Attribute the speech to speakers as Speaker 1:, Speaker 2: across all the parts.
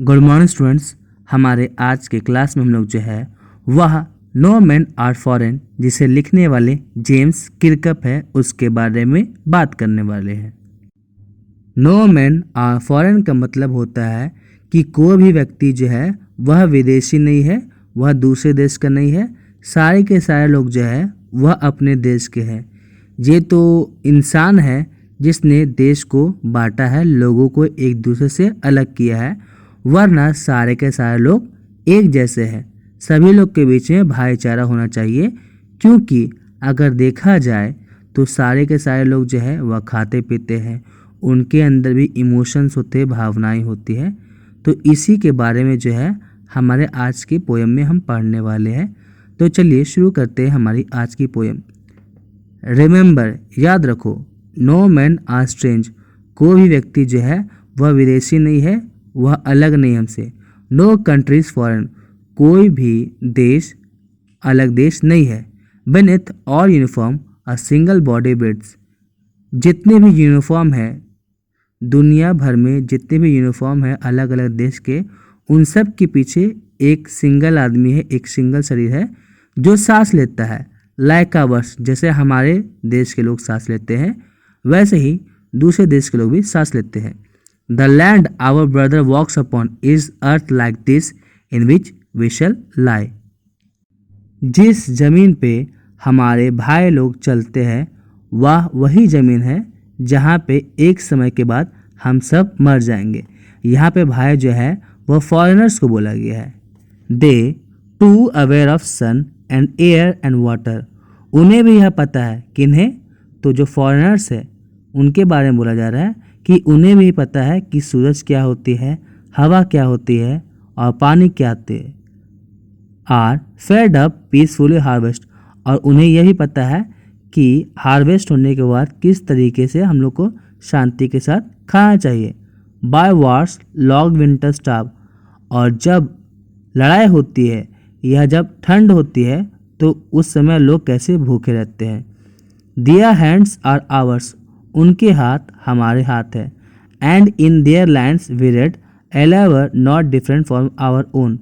Speaker 1: Good morning students. हमारे आज के क्लास में हम लोग जो है वह नो मैन आर फॉरेन जिसे लिखने वाले जेम्स किरकप है उसके बारे में बात करने वाले हैं। नो मैन आर फॉरेन का मतलब होता है कि कोई भी व्यक्ति जो है वह विदेशी नहीं है, वह दूसरे देश का नहीं है, सारे के सारे लोग जो है वह अपने देश के हैं। ये तो इंसान है जिसने देश को बांटा है, लोगों को एक दूसरे से अलग किया है, वरना सारे के सारे लोग एक जैसे हैं। सभी लोग के बीच में भाईचारा होना चाहिए, क्योंकि अगर देखा जाए तो सारे के सारे लोग जो है वह खाते पीते हैं, उनके अंदर भी इमोशंस होते हैं, भावनाएं होती है। तो इसी के बारे में जो है हमारे आज की पोएम में हम पढ़ने वाले हैं। तो चलिए शुरू करते हैं हमारी आज की पोएम। रिमेंबर, याद रखो, नो मैन आर स्ट्रेंज, कोई भी व्यक्ति जो है वह विदेशी नहीं है, वह अलग नहीं हमसे। नो कंट्रीज फॉरेन, कोई भी देश अलग देश नहीं है। Beneath all uniform a single body breathes, जितने भी यूनिफॉर्म है दुनिया भर में, जितने भी यूनिफॉर्म है अलग अलग देश के, उन सब के पीछे एक सिंगल आदमी है, एक सिंगल शरीर है जो सांस लेता है। लाइक आवर्स, जैसे हमारे देश के लोग सांस लेते हैं वैसे ही दूसरे देश के लोग भी सांस लेते हैं। The land our brother walks upon is earth like this in which we shall lie, जिस जमीन पे हमारे भाई लोग चलते हैं वह वही ज़मीन है जहाँ पे एक समय के बाद हम सब मर जाएंगे। यहाँ पे भाई जो है वह फॉरेनर्स को बोला गया है। They too aware of sun and air and water, उन्हें भी यह पता है, किन्हें, तो जो फॉरेनर्स है उनके बारे में बोला जा रहा है कि उन्हें भी पता है कि सूरज क्या होती है, हवा क्या होती है और पानी क्या होती है। Are fed up peacefully harvest, और उन्हें यह भी पता है कि हार्वेस्ट होने के बाद किस तरीके से हम लोग को शांति के साथ खाना चाहिए। By war's long winter starve, और जब लड़ाई होती है या जब ठंड होती है तो उस समय लोग कैसे भूखे रहते हैं। देयर हैंड्स आर आवर्स, उनके हाथ हमारे हाथ है। And in their lands we read all ever not different from our own,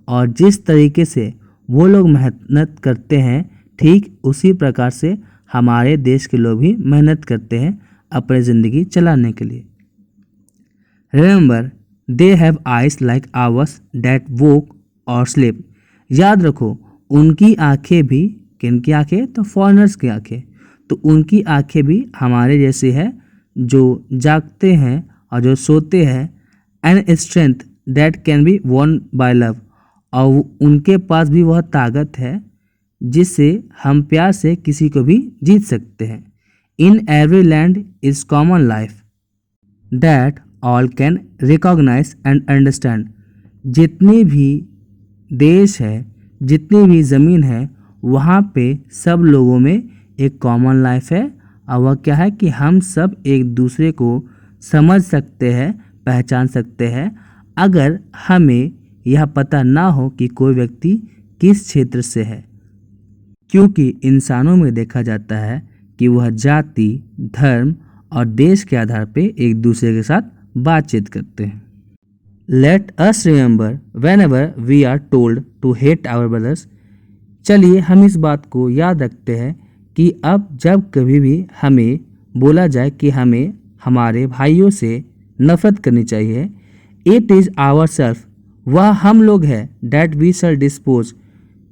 Speaker 1: और जिस तरीके से वो लोग मेहनत करते हैं ठीक उसी प्रकार से हमारे देश के लोग भी मेहनत करते हैं अपनी ज़िंदगी चलाने के लिए। Remember, they have eyes like ours that woke और स्लीप, याद रखो उनकी आंखें भी, किनकी आंखें, तो फॉरेनर्स की आंखें, तो उनकी आंखें भी हमारे जैसे है जो जागते हैं और जो सोते हैं। And strength that can be won by love, और उनके पास भी वह ताकत है जिससे हम प्यार से किसी को भी जीत सकते हैं। In every land is common life that all can recognise and understand, जितने भी देश है, जितनी भी ज़मीन है, वहाँ पे सब लोगों में एक कॉमन लाइफ है, और वह क्या है कि हम सब एक दूसरे को समझ सकते हैं, पहचान सकते हैं। अगर हमें यह पता ना हो कि कोई व्यक्ति किस क्षेत्र से है, क्योंकि इंसानों में देखा जाता है कि वह जाति, धर्म और देश के आधार पे एक दूसरे के साथ बातचीत करते हैं। Let us remember whenever we are told to hate our brothers, चलिए हम इस बात को याद रखते हैं कि अब जब कभी भी हमें बोला जाए कि हमें हमारे भाइयों से नफरत करनी चाहिए, इट इज़ आवर सेल्फ, वह हम लोग हैं, डैट वी शैल डिस्पोज,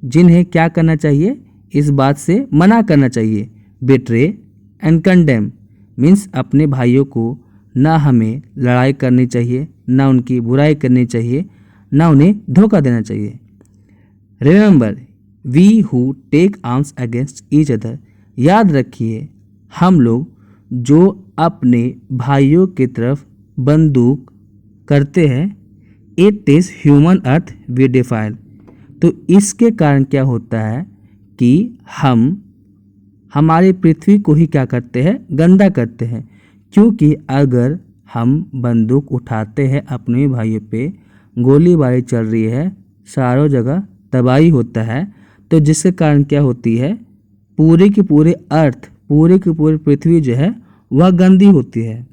Speaker 1: जिन्हें क्या करना चाहिए, इस बात से मना करना चाहिए। बिट्रे एंड कंडेम मीन्स अपने भाइयों को ना हमें लड़ाई करनी चाहिए, ना उनकी बुराई करनी चाहिए, ना उन्हें धोखा देना चाहिए। Remember, we who take arms against each other, याद रखिए हम लोग जो अपने भाइयों की तरफ बंदूक करते हैं, it is human earth we defile, तो इसके कारण क्या होता है कि हम हमारी पृथ्वी को ही क्या करते हैं, गंदा करते हैं। क्योंकि अगर हम बंदूक उठाते हैं अपने भाइयों पे, गोलीबारी चल रही है, चारों जगह तबाही होता है, तो जिसके कारण क्या होती है, पूरे की पूरे अर्थ, पूरे की पूरी पृथ्वी जो है वह गंदी होती है।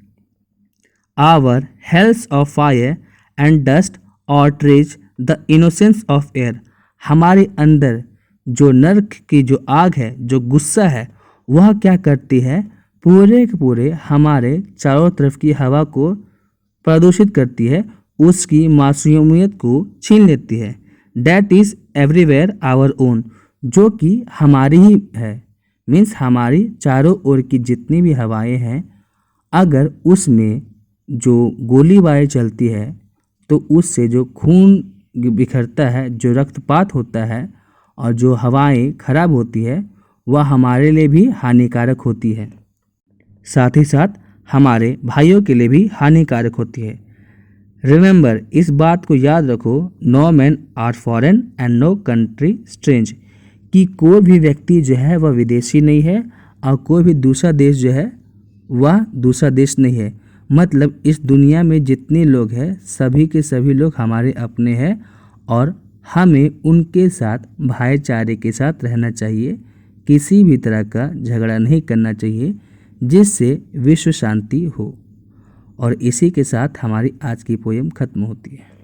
Speaker 1: Our hells of fire and dust outrage the innocence of air. हमारे अंदर जो नर्क की जो आग है, जो गुस्सा है, वह क्या करती है, पूरे के पूरे हमारे चारों तरफ की हवा को प्रदूषित करती है, उसकी मासूमियत को छीन लेती है। That is everywhere our own, जो कि हमारी ही है। मीन्स हमारी चारों ओर की जितनी भी हवाएं हैं, अगर उसमें जो गोलीबारी चलती है तो उससे जो खून बिखरता है, जो रक्तपात होता है और जो हवाएं खराब होती है, वह हमारे लिए भी हानिकारक होती है, साथ ही साथ हमारे भाइयों के लिए भी हानिकारक होती है। रिमेंबर, इस बात को याद रखो, no man are foreign and no country strange, कि कोई भी व्यक्ति जो है वह विदेशी नहीं है और कोई भी दूसरा देश जो है वह दूसरा देश नहीं है। मतलब इस दुनिया में जितने लोग हैं, सभी के सभी लोग हमारे अपने हैं और हमें उनके साथ भाईचारे के साथ रहना चाहिए। किसी भी तरह का झगड़ा नहीं करना चाहिए जिससे विश्व शांति हो। और इसी के साथ हमारी आज की पोएम खत्म होती है।